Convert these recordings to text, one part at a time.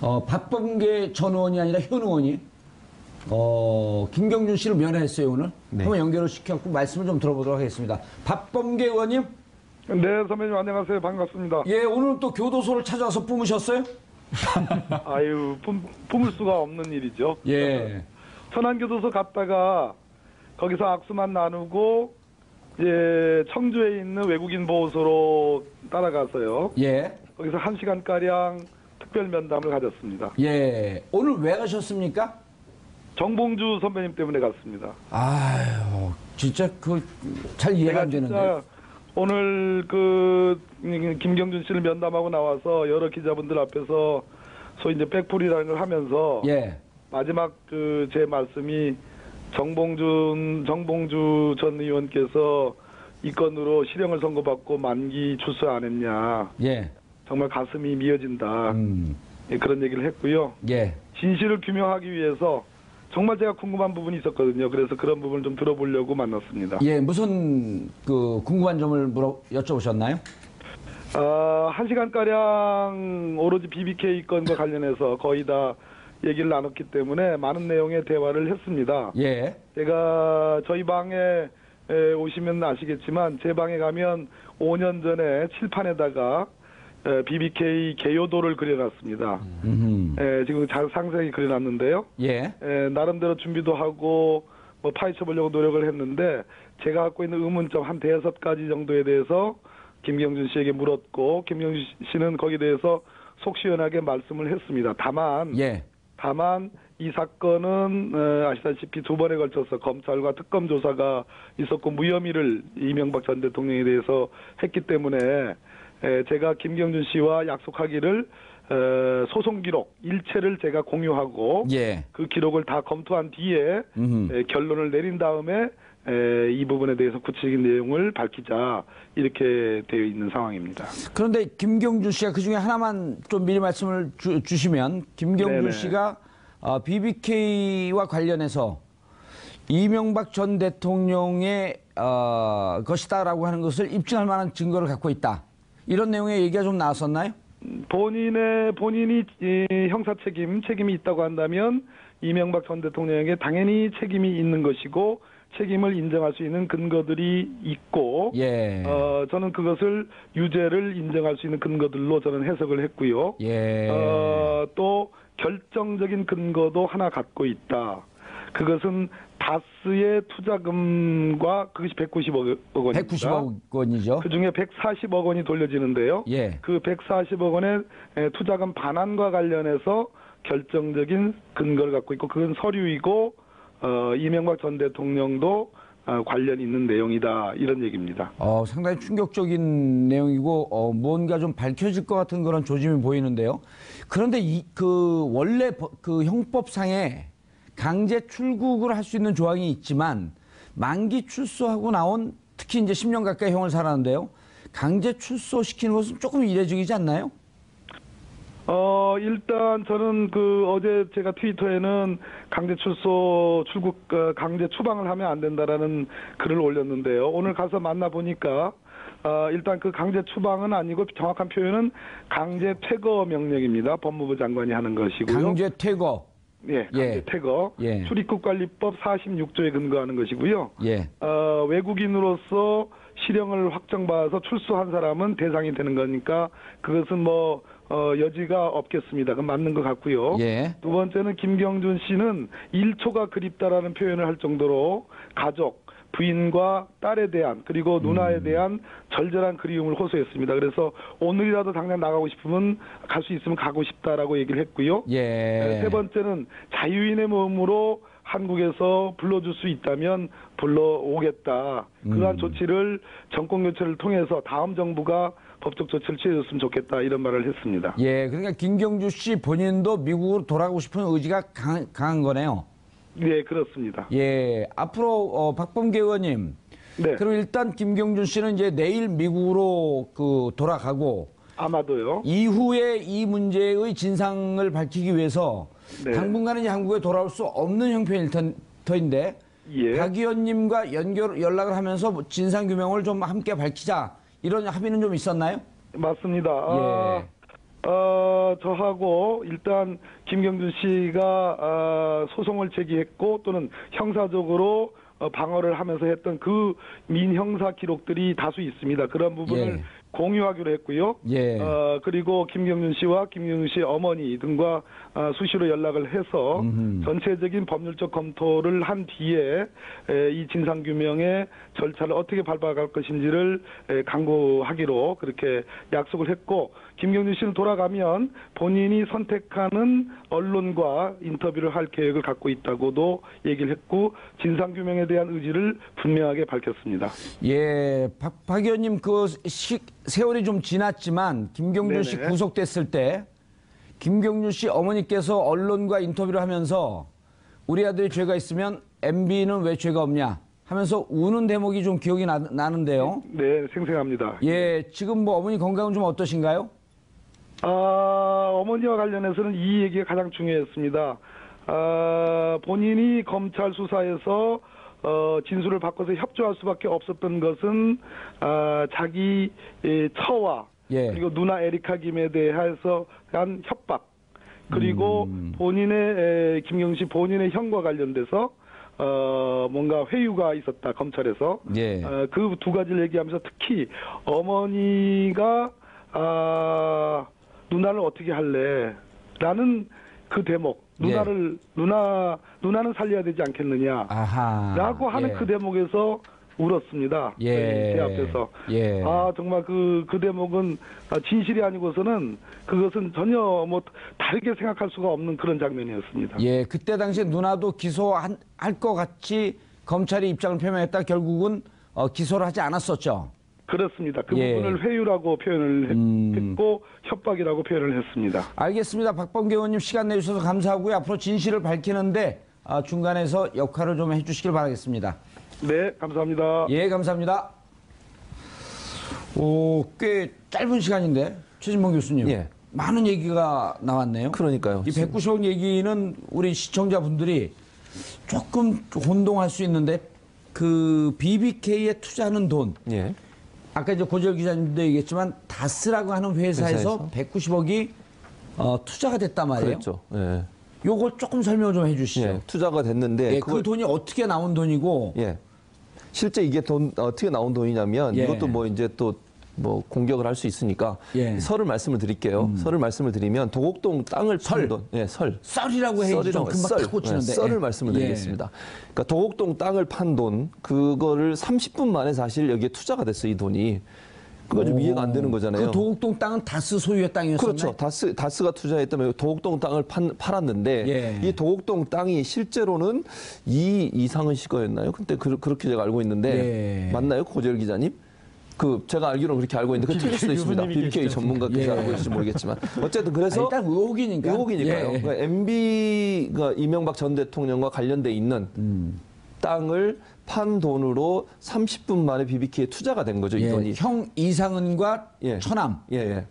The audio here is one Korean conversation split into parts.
박범계 전 의원이 아니라 현 의원이 김경준 씨를 면회했어요 오늘. 네. 한번 연결을 시켜갖고 말씀을 좀 들어보도록 하겠습니다. 박범계 의원님. 네, 선배님 안녕하세요. 반갑습니다. 예, 오늘 또 교도소를 찾아와서 뿜으셨어요? 아유, 품을 수가 없는 일이죠. 예. 천안교도소 갔다가 거기서 악수만 나누고 이제 청주에 있는 외국인 보호소로 따라가서요. 예. 거기서 1시간가량 특별 면담을 가졌습니다. 예. 오늘 왜 가셨습니까? 정봉주 선배님 때문에 갔습니다. 아유, 진짜 잘 이해가 안 되는데. 진짜 오늘 김경준 씨를 면담하고 나와서 여러 기자분들 앞에서 소위 이제 백풀이라는 걸 하면서 예. 마지막 제 말씀이 정봉주 전 의원께서 이 건으로 실형을 선고받고 만기 출소 안 했냐. 예. 정말 가슴이 미어진다. 예, 그런 얘기를 했고요. 예. 진실을 규명하기 위해서 정말 제가 궁금한 부분이 있었거든요. 그래서 그런 부분을 좀 들어보려고 만났습니다. 예, 무슨 궁금한 점을 여쭤보셨나요? 1시간가량 오로지 BBK 건과 관련해서 거의 다 얘기를 나눴기 때문에 많은 내용의 대화를 했습니다. 예. 제가 저희 방에 오시면 아시겠지만 제 방에 가면 5년 전에 칠판에다가 BBK 개요도를 그려놨습니다. 지금 잘 상세히 그려놨는데요. 예. 나름대로 준비도 하고 뭐 파헤쳐보려고 노력을 했는데 제가 갖고 있는 의문점 한 5가지 정도에 대해서 김경준 씨에게 물었고 김경준 씨는 거기에 대해서 속 시원하게 말씀을 했습니다. 다만 이 사건은 아시다시피 2번에 걸쳐서 검찰과 특검 조사가 있었고 무혐의를 이명박 전 대통령에 대해서 했기 때문에 제가 김경준 씨와 약속하기를 소송 기록 일체를 제가 공유하고 예. 그 기록을 다 검토한 뒤에 결론을 내린 다음에 이 부분에 대해서 구체적인 내용을 밝히자 이렇게 되어 있는 상황입니다. 그런데 김경준 씨가 그중에 하나만 좀 미리 말씀을 주시면 김경준 네네. 씨가 BBK와 관련해서 이명박 전 대통령의 것이다라고 하는 것을 입증할 만한 증거를 갖고 있다. 이런 내용의 얘기가 좀 나왔었나요? 본인이 형사 책임이 있다고 한다면 이명박 전 대통령에게 당연히 책임이 있는 것이고 책임을 인정할 수 있는 근거들이 있고 예. 저는 그것을 유죄를 인정할 수 있는 근거들로 저는 해석을 했고요. 예. 또 결정적인 근거도 하나 갖고 있다. 그것은 다스의 투자금과 그것이 190억 원입니다. 190억 원이죠. 그중에 140억 원이 돌려지는데요. 예. 그 140억 원의 투자금 반환과 관련해서 결정적인 근거를 갖고 있고 그건 서류이고 이명박 전 대통령도 관련 있는 내용이다. 이런 얘기입니다. 상당히 충격적인 내용이고 뭔가 좀 밝혀질 것 같은 그런 조짐이 보이는데요. 그런데 원래 형법상에 강제 출국을 할 수 있는 조항이 있지만 만기 출소하고 나온 특히 이제 10년 가까이 형을 살았는데요. 강제 출소시키는 것은 조금 이례적이지 않나요? 일단 저는 어제 제가 트위터에는 강제 출국, 강제 추방을 하면 안 된다라는 글을 올렸는데요. 오늘 가서 만나보니까, 일단 그 강제 추방은 아니고 정확한 표현은 강제 퇴거 명령입니다. 법무부 장관이 하는 것이고요. 강제 퇴거. 예, 강제 퇴거. 예. 출입국관리법 46조에 근거하는 것이고요. 예. 외국인으로서 실형을 확정받아서 출소한 사람은 대상이 되는 거니까 그것은 여지가 없겠습니다. 그건 맞는 것 같고요. 예. 두 번째는 김경준 씨는 일초가 그립다라는 표현을 할 정도로 가족, 부인과 딸에 대한 그리고 누나에 대한 절절한 그리움을 호소했습니다. 그래서 오늘이라도 당장 나가고 싶으면 갈 수 있으면 가고 싶다라고 얘기를 했고요. 예. 세 번째는 자유인의 몸으로 한국에서 불러줄 수 있다면 불러오겠다. 그러한 조치를 정권 교체를 통해서 다음 정부가 법적 조치를 취해줬으면 좋겠다. 이런 말을 했습니다. 예, 그러니까 김경주 씨 본인도 미국으로 돌아가고 싶은 의지가 강한 거네요. 네, 그렇습니다. 예, 앞으로 박범계 의원님. 네. 그럼 일단 김경준 씨는 이제 내일 미국으로 돌아가고 아마도요. 이후에 이 문제의 진상을 밝히기 위해서 네. 당분간은 이제 한국에 돌아올 수 없는 형편일 터인데 예. 박 의원님과 연락을 하면서 진상 규명을 좀 함께 밝히자 이런 합의는 좀 있었나요? 맞습니다. 예. 저하고 일단 김경준 씨가 소송을 제기했고 또는 형사적으로 방어를 하면서 했던 그 민형사 기록들이 다수 있습니다. 그런 부분을 예. 공유하기로 했고요. 예. 그리고 김경준 씨와 김경준 씨 어머니 등과 수시로 연락을 해서 전체적인 법률적 검토를 한 뒤에 이 진상규명의 절차를 어떻게 밟아갈 것인지를 강구하기로 그렇게 약속을 했고, 김경준 씨는 돌아가면 본인이 선택하는 언론과 인터뷰를 할 계획을 갖고 있다고도 얘기를 했고, 진상규명에 대한 의지를 분명하게 밝혔습니다. 예, 박 의원님 세월이 좀 지났지만 김경준 씨 네네. 구속됐을 때 김경준 씨 어머니께서 언론과 인터뷰를 하면서 우리 아들이 죄가 있으면 MB는 왜 죄가 없냐 하면서 우는 대목이 좀 기억이 나는데요. 네, 생생합니다. 예, 지금 뭐 어머니 건강은 좀 어떠신가요? 어머니와 관련해서는 이 얘기가 가장 중요했습니다. 본인이 검찰 수사에서 진술을 바꿔서 협조할 수밖에 없었던 것은 자기 처와 예. 그리고 누나 에리카 김에 대해서 한 협박, 그리고 본인의 김경준 씨 본인의 형과 관련돼서 뭔가 회유가 있었다, 검찰에서. 예. 그 두 가지를 얘기하면서 특히 어머니가 누나를 어떻게 할래? 라는 그 대목, 누나는 살려야 되지 않겠느냐? 아하. 라고 하는 예. 그 대목에서 울었습니다. 예. 제 앞에서. 예. 정말 그 대목은 진실이 아니고서는 그것은 전혀 뭐 다르게 생각할 수가 없는 그런 장면이었습니다. 예, 그때 당시에 누나도 기소할 것 같이 검찰이 입장을 표명했다 결국은 기소를 하지 않았었죠. 그렇습니다. 그 예. 부분을 회유라고 표현을 했고 협박이라고 표현을 했습니다. 알겠습니다. 박범계 의원님 시간 내주셔서 감사하고요. 앞으로 진실을 밝히는데 중간에서 역할을 좀 해주시길 바라겠습니다. 네, 감사합니다. 예, 감사합니다. 꽤 짧은 시간인데 최진봉 교수님. 예. 많은 얘기가 나왔네요. 그러니까요. 이 190억 얘기는 우리 시청자분들이 조금 혼동할 수 있는데 그 BBK에 투자하는 돈. 예. 아까 이제 고재열 기자님도 얘기했지만 다스라고 하는 회사에서 190억이 투자가 됐단 말이에요. 그랬죠. 예. 요걸 조금 설명 좀 해주시죠. 예. 투자가 됐는데 예, 그 돈이 어떻게 나온 돈이고. 예. 실제 이게 돈 어떻게 나온 돈이냐면 예. 이것도 뭐 이제 또 뭐 공격을 할 수 있으니까 예. 설을 말씀을 드릴게요. 설을 말씀을 드리면 도곡동 땅을 판 돈. 예, 설. 썰이라고 해야지 좀 금방 탁 꽂히는데. 썰을 말씀을 드리겠습니다. 그러니까 도곡동 땅을 판 돈, 그거를 30분 만에 사실 여기에 투자가 됐어요, 이 돈이. 그거 좀 이해가 안 되는 거잖아요. 그 도곡동 땅은 다스 소유의 땅이었었나요? 그렇죠. 다스가 투자했다면 도곡동 땅을 팔았는데 예. 이 도곡동 땅이 실제로는 이상은 씨 거였나요? 근데 그렇게 제가 알고 있는데 예. 맞나요, 고재열 기자님? 제가 알기로는 그렇게 알고 있는데 그 틀릴 수도 있습니다. BBK 전문가께서 알고 계실지 모르겠지만 어쨌든 그래서 일단 의혹이니까. 의혹이니까요. 예. 그러니까 MB가 이명박 전 대통령과 관련돼 있는 땅을 판 돈으로 30분 만에 BBK에 투자가 된 거죠, 이 예, 돈이. 형 이상은과 예. 처남. 예, 예.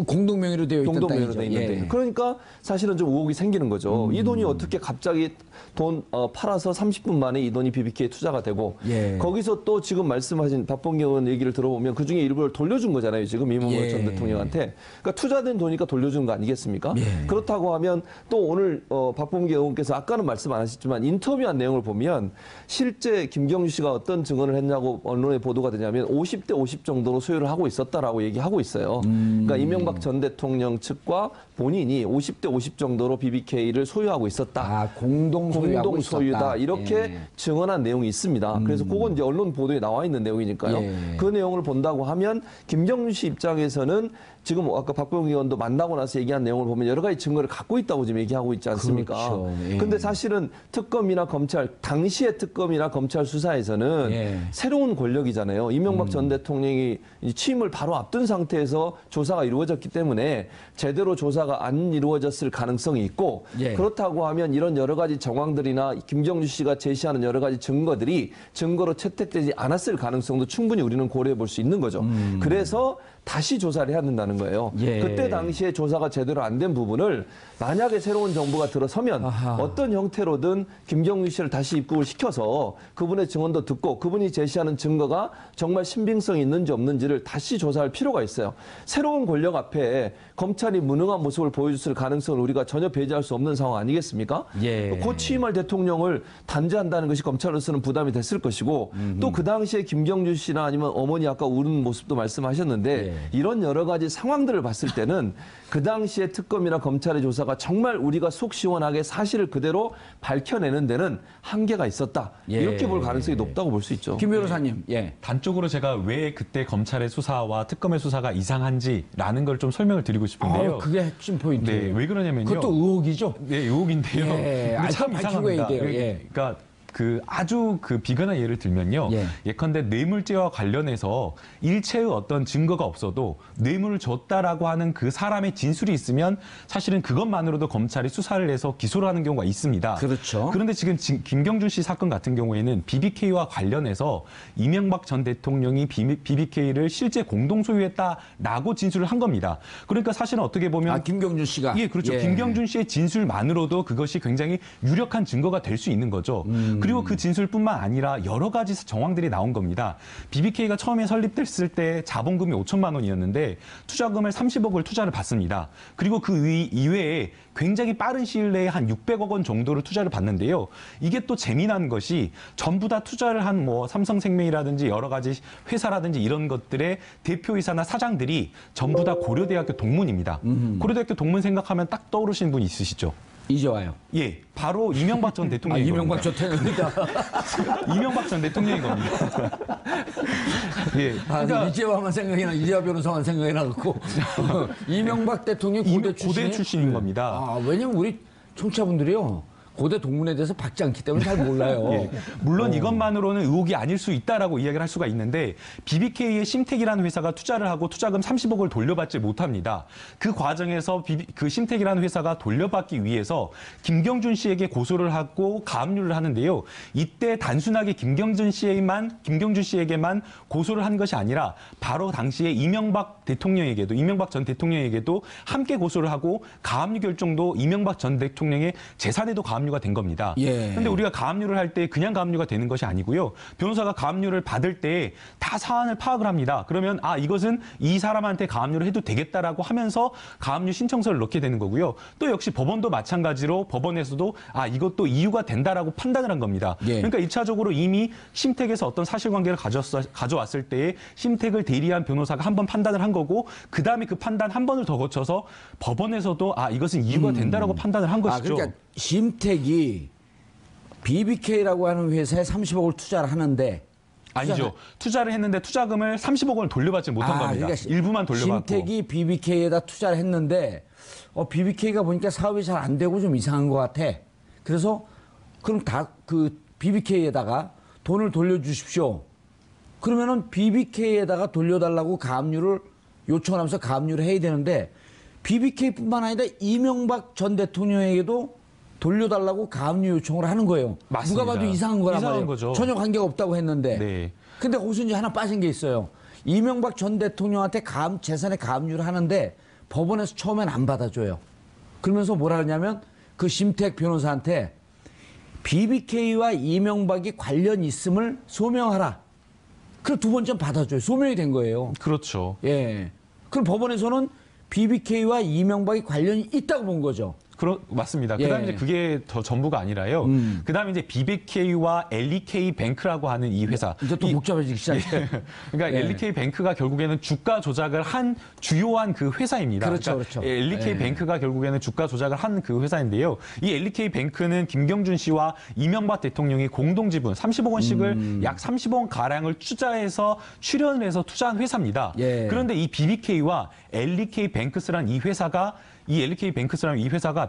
공동 명의로 되어 있던 공동명의로 땅이죠. 돼 있는데 예. 그러니까 사실은 좀 의혹이 생기는 거죠. 이 돈이 어떻게 갑자기 돈 팔아서 30분 만에 이 돈이 BBK에 투자가 되고 예. 거기서 또 지금 말씀하신 박범계 의원 얘기를 들어보면 그중에 일부를 돌려준 거잖아요. 지금 이명박 예. 전 대통령한테. 그러니까 투자된 돈이니까 돌려준 거 아니겠습니까? 예. 그렇다고 하면 또 오늘 박범계 의원께서 아까는 말씀 안 하셨지만 인터뷰한 내용을 보면 실제 김경주 씨가 어떤 증언을 했냐고 언론에 보도가 되냐면 50대 50 정도로 소유를 하고 있었다라고 얘기하고 있어요. 그러니까 이명박 전 대통령 측과 본인이 50대 50 정도로 BBK를 소유하고 있었다. 공동 소유다. 있었다. 이렇게 예. 증언한 내용이 있습니다. 그래서 그건 이제 언론 보도에 나와 있는 내용이니까요. 예. 그 내용을 본다고 하면 김경준 씨 입장에서는 지금 아까 박병기 의원도 만나고 나서 얘기한 내용을 보면 여러 가지 증거를 갖고 있다고 지금 얘기하고 있지 않습니까? 그렇죠. 예. 근데 사실은 특검이나 검찰, 당시의 특검이나 검찰 수사에서는 예. 새로운 권력이잖아요. 이명박 전 대통령이 취임을 바로 앞둔 상태에서 조사가 이루어졌기 때문에 제대로 조사가 안 이루어졌을 가능성이 있고 예. 그렇다고 하면 이런 여러 가지 정황들이나 김경주 씨가 제시하는 여러 가지 증거들이 증거로 채택되지 않았을 가능성도 충분히 우리는 고려해 볼 수 있는 거죠. 그래서 다시 조사를 해야 된다는 거예요. 예. 그때 당시에 조사가 제대로 안 된 부분을 만약에 새로운 정부가 들어서면 아하. 어떤 형태로든 김경준 씨를 다시 입국을 시켜서 그분의 증언도 듣고 그분이 제시하는 증거가 정말 신빙성이 있는지 없는지를 다시 조사할 필요가 있어요. 새로운 권력 앞에 검찰이 무능한 모습을 보여줬을 가능성을 우리가 전혀 배제할 수 없는 상황 아니겠습니까? 예. 곧 취임할 대통령을 단죄한다는 것이 검찰로서는 부담이 됐을 것이고 또 그 당시에 김경준 씨나 아니면 어머니 아까 우는 모습도 말씀하셨는데 예. 이런 여러 가지 상황들을 봤을 때는 그 당시에 특검이나 검찰의 조사가 정말 우리가 속 시원하게 사실을 그대로 밝혀내는 데는 한계가 있었다. 예. 이렇게 볼 가능성이 높다고 볼 수 있죠. 김 변호사님, 예. 단적으로 제가 왜 그때 검찰의 수사와 특검의 수사가 이상한지라는 걸 좀 설명을 드리고 싶은데요. 그게 핵심 포인트예요. 네, 왜 그러냐면요. 그것도 의혹이죠. 네, 의혹인데요. 예, 근데 참 밝히고 이상합니다. 얘기해요. 예. 그러니까 아주 비근한 예를 들면요. 예. 예컨대 뇌물죄와 관련해서 일체의 어떤 증거가 없어도 뇌물을 줬다라고 하는 그 사람의 진술이 있으면 사실은 그것만으로도 검찰이 수사를 해서 기소를 하는 경우가 있습니다. 그렇죠. 그런데 지금 김경준 씨 사건 같은 경우에는 BBK와 관련해서 이명박 전 대통령이 BBK를 실제 공동 소유했다라고 진술을 한 겁니다. 그러니까 사실은 어떻게 보면 김경준 씨가. 예, 그렇죠. 김경준 씨의 진술만으로도 그것이 굉장히 유력한 증거가 될 수 있는 거죠. 그리고 그 진술뿐만 아니라 여러 가지 정황들이 나온 겁니다. BBK가 처음에 설립됐을 때 자본금이 5천만 원이었는데 투자금을 30억을 투자를 받습니다. 그리고 그 이외에 굉장히 빠른 시일 내에 한 600억 원 정도를 투자를 받는데요. 이게 또 재미난 것이 전부 다 투자를 한 뭐 삼성생명이라든지 여러 가지 회사라든지 이런 것들의 대표이사나 사장들이 전부 다 고려대학교 동문입니다. 고려대학교 동문 생각하면 딱 떠오르시는 분 있으시죠? 이제 와요. 예, 바로 이명박 전 대통령이 이명박 전 대통령이다. 이명박 전 대통령인 겁니다. 예, 그러니까 이재화만 생각이 나, 이재화 변호사만 생각이 나고 이명박 대통령 고대 출신인 겁니다. 왜냐면 우리 청취자분들이요. 고대 동문에 대해서 박지 않기 때문에 잘 몰라요. 예, 물론 이것만으로는 의혹이 아닐 수 있다라고 이야기를 할 수가 있는데 BBK의 심택이라는 회사가 투자를 하고 투자금 30억을 돌려받지 못합니다. 그 과정에서 그 심택이라는 회사가 돌려받기 위해서 김경준 씨에게 고소를 하고 가압류를 하는데요. 이때 단순하게 김경준 씨에게만 고소를 한 것이 아니라 바로 당시에 이명박 전 대통령에게도 함께 고소를 하고 가압류 결정도 이명박 전 대통령의 재산에도 가압류가 된 겁니다. 그런데 예. 우리가 가압류를 할 때 그냥 가압류가 되는 것이 아니고요. 변호사가 가압류를 받을 때 다 사안을 파악을 합니다. 그러면 이것은 이 사람한테 가압류를 해도 되겠다라고 하면서 가압류 신청서를 넣게 되는 거고요. 또 역시 법원도 마찬가지로 법원에서도 이것도 이유가 된다라고 판단을 한 겁니다. 예. 그러니까 1차적으로 이미 심택에서 어떤 사실관계를 가져왔을 때에 심택을 대리한 변호사가 한 번 판단을 한 거고 그다음에 그 판단 한 번을 더 거쳐서 법원에서도 이것은 이유가 된다라고 판단을 한 것이죠. 그러니까 심택이 BBK라고 하는 회사에 30억을 투자를 하는데 아니죠. 투자를 했는데 투자금을 30억 원을 돌려받지 못한 겁니다. 그러니까 일부만 돌려받고. 심택이 BBK에다 투자를 했는데 BBK가 보니까 사업이 잘 안 되고 좀 이상한 것 같아. 그래서 그럼 다 그 BBK에다가 돈을 돌려주십시오. 그러면은 BBK에다가 돌려달라고 가압류를 요청하면서 가압류를 해야 되는데 BBK뿐만 아니라 이명박 전 대통령에게도 돌려달라고 가압류 요청을 하는 거예요. 맞습니다. 누가 봐도 이상한 거란 이상한 말이에요. 거죠. 전혀 관계가 없다고 했는데. 네. 근데 거기서 이제 하나 빠진 게 있어요. 이명박 전 대통령한테 재산에 가압류를 하는데 법원에서 처음엔 안 받아줘요. 그러면서 뭐라 그러냐면 그 심택 변호사한테 BBK와 이명박이 관련 있음을 소명하라. 그럼 두 번째 받아줘요. 소명이 된 거예요. 그렇죠. 예. 그럼 법원에서는 BBK와 이명박이 관련이 있다고 본 거죠. 맞습니다. 예. 그다음에 이제 그게 더 전부가 아니라요. 그다음에 이제 BBK와 LEK 뱅크라고 하는 이 회사. 이제 또 복잡해지기 시작해요. 그러니까 예. LEK 뱅크가 결국에는 주가 조작을 한 주요한 그 회사입니다. 그렇죠, 그러니까 그렇죠. LEK 예. 뱅크가 결국에는 주가 조작을 한 그 회사인데요. 이 LEK 뱅크는 김경준 씨와 이명박 대통령이 공동 지분 30억 원씩을 약 30억 원 가량을 투자해서 출연을 해서 투자한 회사입니다. 예. 그런데 이 BBK와 LEK 뱅크스라는 이 회사가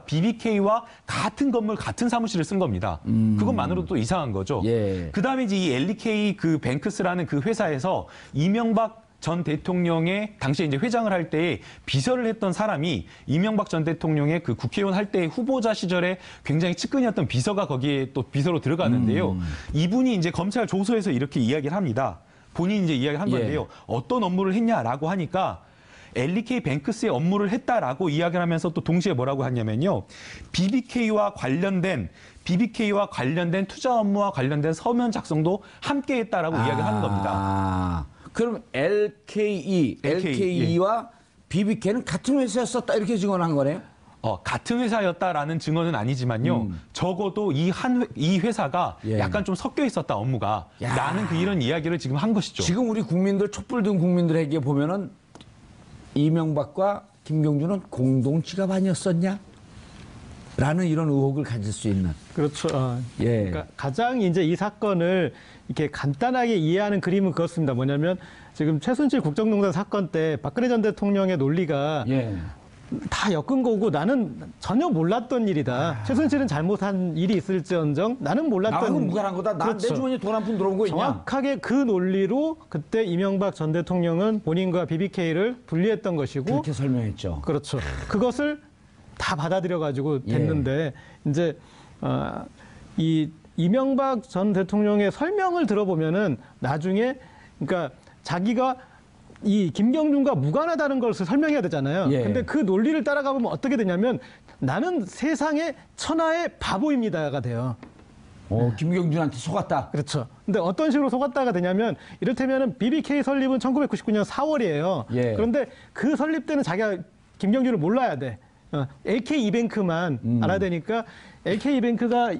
BBK와 같은 건물, 같은 사무실을 쓴 겁니다. 그것만으로도 또 이상한 거죠. 예. 그 다음에 이제 이 LEK 그 뱅크스라는 그 회사에서 이명박 전 대통령의 당시에 이제 회장을 할 때에 비서를 했던 사람이 이명박 전 대통령의 그 국회의원 할 때 후보자 시절에 굉장히 측근이었던 비서가 거기에 또 비서로 들어가는데요. 이분이 이제 검찰 조서에서 이렇게 이야기를 합니다. 본인이 이제 이야기한 건데요. 어떤 업무를 했냐라고 하니까 LK 뱅크스의 업무를 했다라고 이야기를 하면서 또 동시에 뭐라고 하냐면요. BBK와 관련된 투자 업무와 관련된 서면 작성도 함께 했다라고 이야기를 하는 겁니다. 그럼 LKE와 BBK는 같은 회사였었다 이렇게 증언한 거네요? 같은 회사였다라는 증언은 아니지만요. 적어도 이 회사가 약간 좀 섞여 있었다 업무가 라는 이런 이야기를 지금 한 것이죠. 지금 우리 국민들 촛불 든 국민들에게 보면은 이명박과 김경준은 공동 지갑 아니었었냐? 라는 이런 의혹을 가질 수 있는. 그렇죠. 예. 그러니까 가장 이제 이 사건을 이렇게 간단하게 이해하는 그림은 그렇습니다. 뭐냐면 지금 최순실 국정농단 사건 때 박근혜 전 대통령의 논리가 다 엮은 거고 나는 전혀 몰랐던 일이다. 최순실은 잘못한 일이 있을지언정 나는 몰랐던. 나하고 무관한 거다. 나 그렇죠. 내 주머니에 돈 한 푼 들어온 거 있냐? 정확하게 그 논리로 그때 이명박 전 대통령은 본인과 BBK를 분리했던 것이고. 그렇게 설명했죠. 그렇죠. 그것을 다 받아들여가지고 됐는데 이제 이 이명박 전 대통령의 설명을 들어보면은 나중에 그러니까 자기가 이 김경준과 무관하다는 것을 설명해야 되잖아요. 근데 그 논리를 따라가 보면 어떻게 되냐면 나는 세상의 천하의 바보입니다가 돼요. 김경준한테 속았다. 그렇죠. 근데 어떤 식으로 속았다가 되냐면 이를테면은 BBK 설립은 1999년 4월이에요. 그런데 그 설립 때는 자기가 김경준을 몰라야 돼. LK이뱅크만 알아야 되니까 LK이뱅크가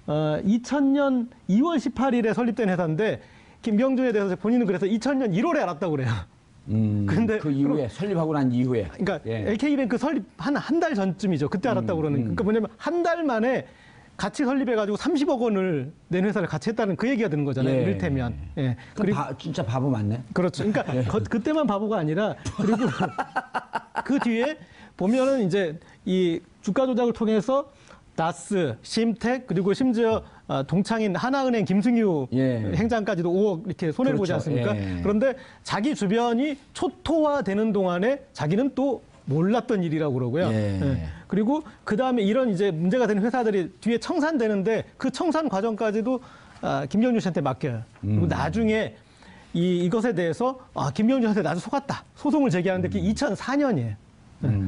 2000년 2월 18일에 설립된 회사인데 김경준에 대해서 본인은 그래서 2000년 1월에 알았다고 그래요. 근데 그 이후에 설립하고 난 이후에. 그러니까 LK이뱅크 설립 한 달 전쯤이죠. 그때 알았다고 그러는. 그러니까 뭐냐면 한 달 만에 같이 설립해가지고 30억 원을 낸 회사를 같이 했다는 그 얘기가 되는 거잖아요. 이를테면. 그리고 진짜 바보 맞네. 그렇죠. 그러니까 그때만 바보가 아니라 그리고 그 뒤에 보면은 이제 이 주가 조작을 통해서 나스, 심텍 그리고 심지어 동창인 하나은행 김승유 행장까지도 5억 이렇게 손해를 보지 않습니까? 그런데 자기 주변이 초토화되는 동안에 자기는 또 몰랐던 일이라고 그러고요. 그리고 그 다음에 이런 이제 문제가 되는 회사들이 뒤에 청산되는데 그 청산 과정까지도 김경준 씨한테 맡겨요. 그리고 나중에 이것에 대해서 김경준한테 나도 속았다. 소송을 제기하는데 그게 2004년이에요.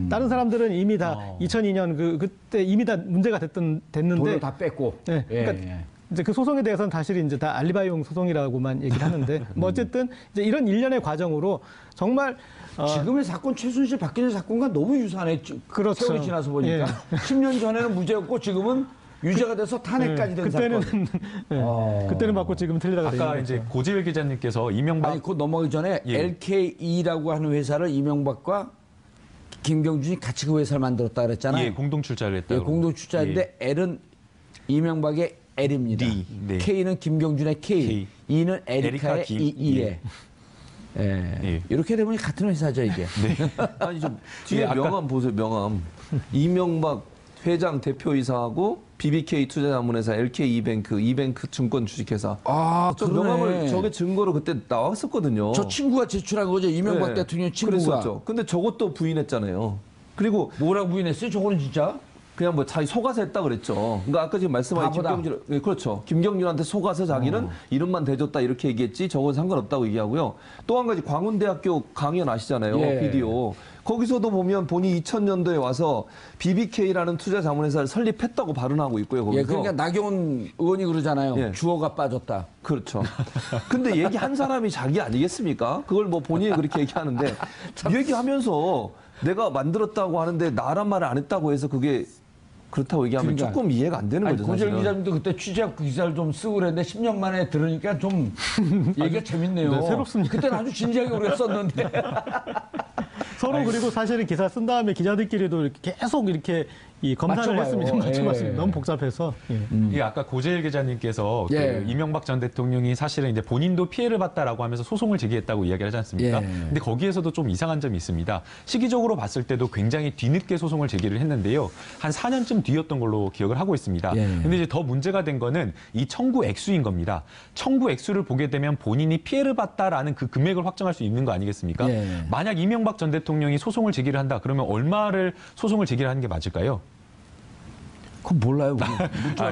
다른 사람들은 이미 다 2002년 그때 이미 다 문제가 됐는데 돈을 다 뺐고. 그러니까 이제 그 소송에 대해서는 사실 이제 다 알리바이용 소송이라고만 얘기를 하는데 뭐 어쨌든 이제 이런 일련의 과정으로 정말 지금의 사건 최순실 박근혜 사건과 너무 유사하네. 그렇죠. 세월이 지나서 보니까 10년 전에는 무죄였고 지금은 유죄가 돼서 탄핵까지 된 그때는 사건. 그때는 맞고 지금은 틀리다가 아까 이제 고재일 기자님께서 이명박 아니 그 넘어가기 전에 LKE라고 하는 회사를 이명박과 김경준이 같이 그 회사를 만들었다 그랬잖아요. 공동 출자를 했다고. 공동 출자인데 L은 이명박의 L입니다. K는 김경준의 K. E는 에리카의 E에. 이렇게 되면 같은 회사죠 이게. 아니 좀 뒤에 명함 보세요. 명함. 이명박 회장 대표이사하고 BBK 투자자문회사 LK이뱅크 이뱅크 증권 주식회사. 저 명함을 저게 증거로 그때 나왔었거든요. 저 친구가 제출한 거죠. 이명박 대통령 친구가. 그랬었죠. 근데 저것도 부인했잖아요. 그리고 뭐라고 부인했어요? 저거는 진짜? 그냥 뭐 자기 속아서 했다 그랬죠. 그러니까 아까 지금 말씀하신 김경준, 그렇죠. 김경준한테 속아서 자기는 이름만 대줬다 이렇게 얘기했지 저건 상관없다고 얘기하고요. 또 한 가지 광운대학교 강연 아시잖아요. 비디오. 거기서도 보면 본인이 2000년도에 와서 BBK라는 투자 자문회사를 설립했다고 발언하고 있고요. 거기서. 그러니까 나경원 의원이 그러잖아요. 주어가 빠졌다. 그렇죠. 근데 얘기한 사람이 자기 아니겠습니까? 그걸 뭐 본인이 그렇게 얘기하는데 얘기하면서 내가 만들었다고 하는데 나란 말을 안 했다고 해서 그게 그렇다고 얘기하면 조금 이해가 안 되는 거죠. 고재일 기자님도 그때 취재하고 그 기사를 좀 쓰고 그랬는데 10년 만에 들으니까 좀 얘기가 재밌네요. 새롭습니다. 그때는 아주 진지하게 우리가 썼는데. 서로 그리고 사실은 기사 쓴 다음에 기자들끼리도 이렇게 계속 이렇게 검사를 했습니다. 맞춰봤습니다. 너무 복잡해서. 아까 고재일 기자님께서 그 이명박 전 대통령이 사실은 이제 본인도 피해를 봤다라고 하면서 소송을 제기했다고 이야기를 하지 않습니까? 근데 거기에서도 좀 이상한 점이 있습니다. 시기적으로 봤을 때도 굉장히 뒤늦게 소송을 제기를 했는데요. 한 4년쯤 뒤였던 걸로 기억을 하고 있습니다. 근데 이제 더 문제가 된 거는 이 청구 액수인 겁니다. 청구 액수를 보게 되면 본인이 피해를 봤다라는 그 금액을 확정할 수 있는 거 아니겠습니까? 만약 이명박 전 대통령이 소송을 제기를 한다 그러면 얼마를 소송을 제기를 하는 게 맞을까요? 그건 몰라요.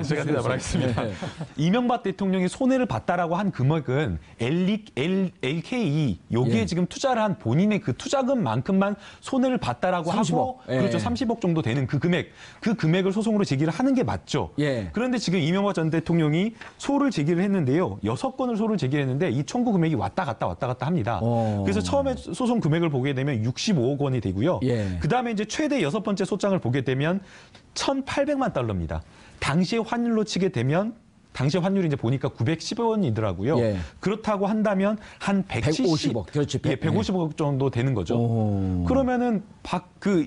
제가 대답을 하겠습니다. 네. 이명박 대통령이 손해를 봤다라고 한 금액은 LKE 여기에 예. 지금 투자를 한 본인의 그 투자금만큼만 손해를 봤다라고 30억. 하고 예. 그렇죠. 30억 정도 되는 그 금액을 소송으로 제기를 하는 게 맞죠. 예. 그런데 지금 이명박 전 대통령이 소를 제기를 했는데요. 6건을 소를 제기했는데 이 청구 금액이 왔다 갔다 합니다. 그래서 처음에 소송 금액을 보게 되면 65억 원이 되고요. 예. 그다음에 이제 최대 6번째 소장을 보게 되면 1,800만 달러입니다. 당시의 환율로 치게 되면 당시 환율이 이제 보니까 910원이더라고요. 예. 그렇다고 한다면 한 150억, 그렇지. 예, 150억 정도 되는 거죠. 오. 그러면은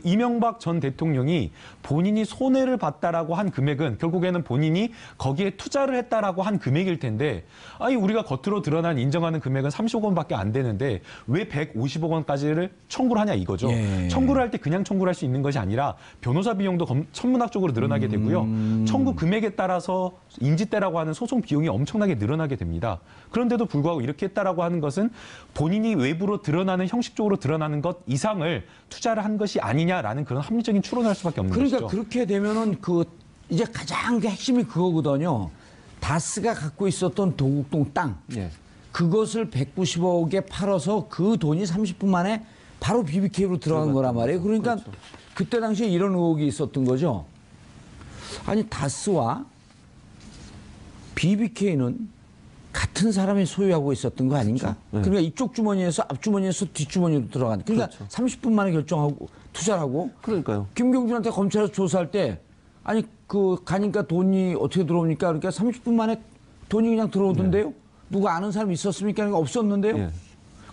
이명박 전 대통령이 본인이 손해를 봤다라고 한 금액은 결국에는 본인이 거기에 투자를 했다라고 한 금액일 텐데, 아니 우리가 겉으로 드러난 인정하는 금액은 30억 원밖에 안 되는데 왜 150억 원까지를 청구를 하냐 이거죠. 예. 청구를 할 때 그냥 청구를 할 수 있는 것이 아니라 변호사 비용도 천문학적으로 늘어나게 되고요. 청구 금액에 따라서 인지대라고 하는 소송 비용이 엄청나게 늘어나게 됩니다. 그런데도 불구하고 이렇게 했다라고 하는 것은 본인이 외부로 드러나는 형식적으로 드러나는 것 이상을 투자를 한 것이 아니냐라는 그런 합리적인 추론을 할 수밖에 없는 그러니까 것이죠. 그렇게 되면은 이제 가장 핵심이 그거거든요. 다스가 갖고 있었던 도곡동 땅. 예. 그것을 190억에 팔아서 그 돈이 30분 만에 바로 BBK로 들어간 거란 말이에요. 그러니까 그렇죠. 그때 당시에 이런 의혹이 있었던 거죠. 아니 다스와 BBK는 같은 사람이 소유하고 있었던 거 아닌가? 그렇죠. 그러니까 이쪽 주머니에서 앞주머니에서 뒷주머니로 들어가는. 그러니까 그렇죠. 30분 만에 결정하고 투자를 하고 그러니까요. 김경준한테 검찰에서 조사할 때 아니 가니까 돈이 어떻게 들어옵니까? 그러니까 30분 만에 돈이 그냥 들어오던데요? 누가 아는 사람이 있었습니까? 그러니까 없었는데요? 예.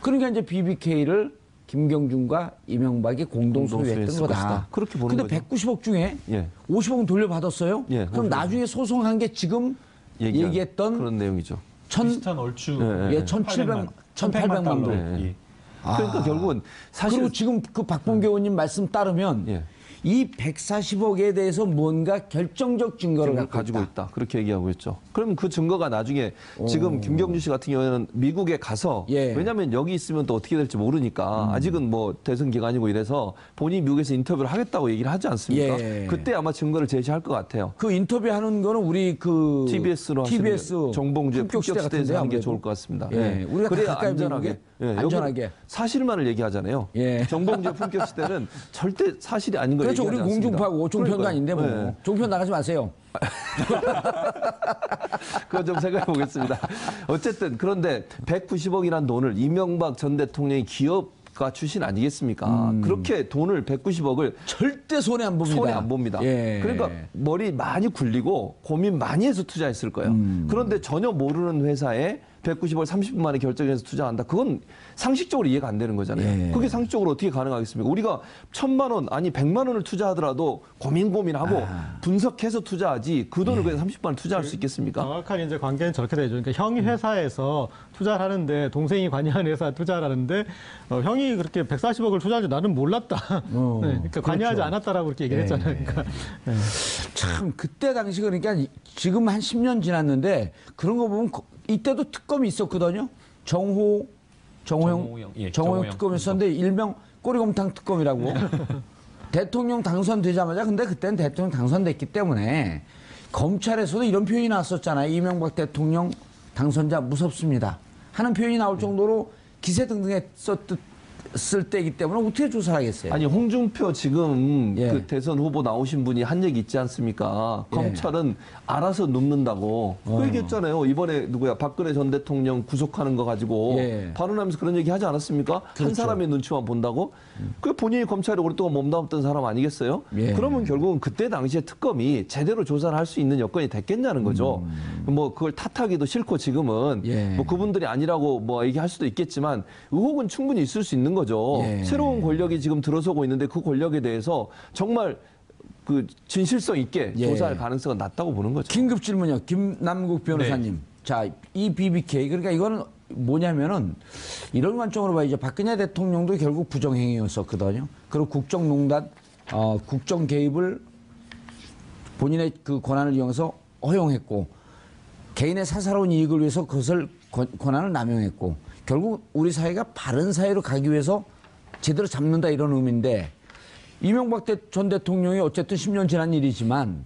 그러니까 이제 BBK를 김경준과 이명박이 공동 소유했던 소유했을 거다. 것이다. 그렇게 보는 근데 거죠. 190억 중에 예. 50억은 돌려받았어요? 예, 그럼 50억. 나중에 소송한 게 지금 얘기했던 그런 내용이죠. 비슷한 얼추 예, 1,800만 도. 예. 그러니까 결국은 사실 그리고 지금 그 박봉계 의원님 말씀 따르면 예. 이 140억에 대해서 뭔가 결정적 증거를 가지고 있다. 그렇게 얘기하고 있죠. 그럼 그 증거가 나중에 지금 김경준 씨 같은 경우에는 미국에 가서 예. 왜냐하면 여기 있으면 또 어떻게 될지 모르니까 아직은 뭐 대선 기간이고 이래서 본인이 미국에서 인터뷰를 하겠다고 얘기를 하지 않습니까? 예. 그때 아마 증거를 제시할 것 같아요. 그 인터뷰하는 거는 우리 그 TBS로 TBS 정봉주의 품격시대 품격시대에서 하는 게 아무래도. 좋을 것 같습니다. 예. 우리가 그래야 가까이 안전하게. 미국에 예, 안전하게. 여기 사실만을 얘기하잖아요. 예. 정봉주의 품격시대는 절대 사실이 아닌 걸 그렇죠. 우리 얘기하지 않습니다. 공중파고 종편관인데 뭐 예. 종편 나가지 마세요. 그거 좀 생각해 보겠습니다. 어쨌든 그런데 190억이라는 돈을 이명박 전 대통령이 기업가 출신 아니겠습니까? 그렇게 돈을 190억을 절대 손해 안 봅니다. 손해 안 봅니다. 예. 그러니까 머리 많이 굴리고 고민 많이 해서 투자했을 거예요. 그런데 전혀 모르는 회사에 190억 30분 만에 결정해서 투자한다. 그건 상식적으로 이해가 안 되는 거잖아요. 예. 그게 상식적으로 어떻게 가능하겠습니까? 우리가 1,000만 원 아니 100만 원을 투자하더라도 고민하고 분석해서 투자하지 그 돈을 그냥 30분 만에 투자할 수 있겠습니까? 정확하게 이제 관계는 저렇게 되죠. 그러니까 형이 회사에서 투자를 하는데 동생이 관여하는 회사에 투자를 하는데 형이 그렇게 140억을 투자한 줄 나는 몰랐다. 네, 그러니까 관여하지 않았다라고 그렇게 얘기를 했잖아요. 그러니까 참 그때 당시 그러니까 지금 한 10년 지났는데 그런 거 보면 이때도 특검이 있었거든요. 정호영 특검이 있었는데 일명 꼬리곰탕 특검이라고. 대통령 당선되자마자 근데 그때는 대통령 당선됐기 때문에 검찰에서도 이런 표현이 나왔었잖아요. 이명박 대통령 당선자 무섭습니다 하는 표현이 나올 정도로 기세등등했을 때이기 때문에 어떻게 조사를 하겠어요? 아니 홍준표 지금 예. 그 대선 후보 나오신 분이 한 얘기 있지 않습니까? 예. 검찰은 알아서 눕는다고 그 얘기했잖아요. 이번에 누구야 박근혜 전 대통령 구속하는 거 가지고 예. 발언하면서 그런 얘기 하지 않았습니까? 한 그렇죠. 사람의 눈치만 본다고? 그 본인이 검찰에 오랫동안 몸담았던 사람 아니겠어요? 예. 그러면 결국은 그때 당시에 특검이 제대로 조사를 할 수 있는 여건이 됐겠냐는 거죠. 뭐 그걸 탓하기도 싫고 지금은 예. 뭐 그분들이 아니라고 뭐 얘기할 수도 있겠지만 의혹은 충분히 있을 수 있는 거죠. 예. 새로운 권력이 지금 들어서고 있는데 그 권력에 대해서 정말 그 진실성 있게 예. 조사할 가능성은 낮다고 보는 거죠. 긴급 질문이요. 김남국 변호사님. 자, 이 BBK 그러니까 이거는 뭐냐면은 이런 관점으로 봐야죠. 박근혜 대통령도 결국 부정행위였었거든요. 그리고 국정농단, 국정 개입을 본인의 그 권한을 이용해서 허용했고 개인의 사사로운 이익을 위해서 그것을 권한을 남용했고 결국 우리 사회가 바른 사회로 가기 위해서 제대로 잡는다 이런 의미인데 이명박 전 대통령이 어쨌든 10년 지난 일이지만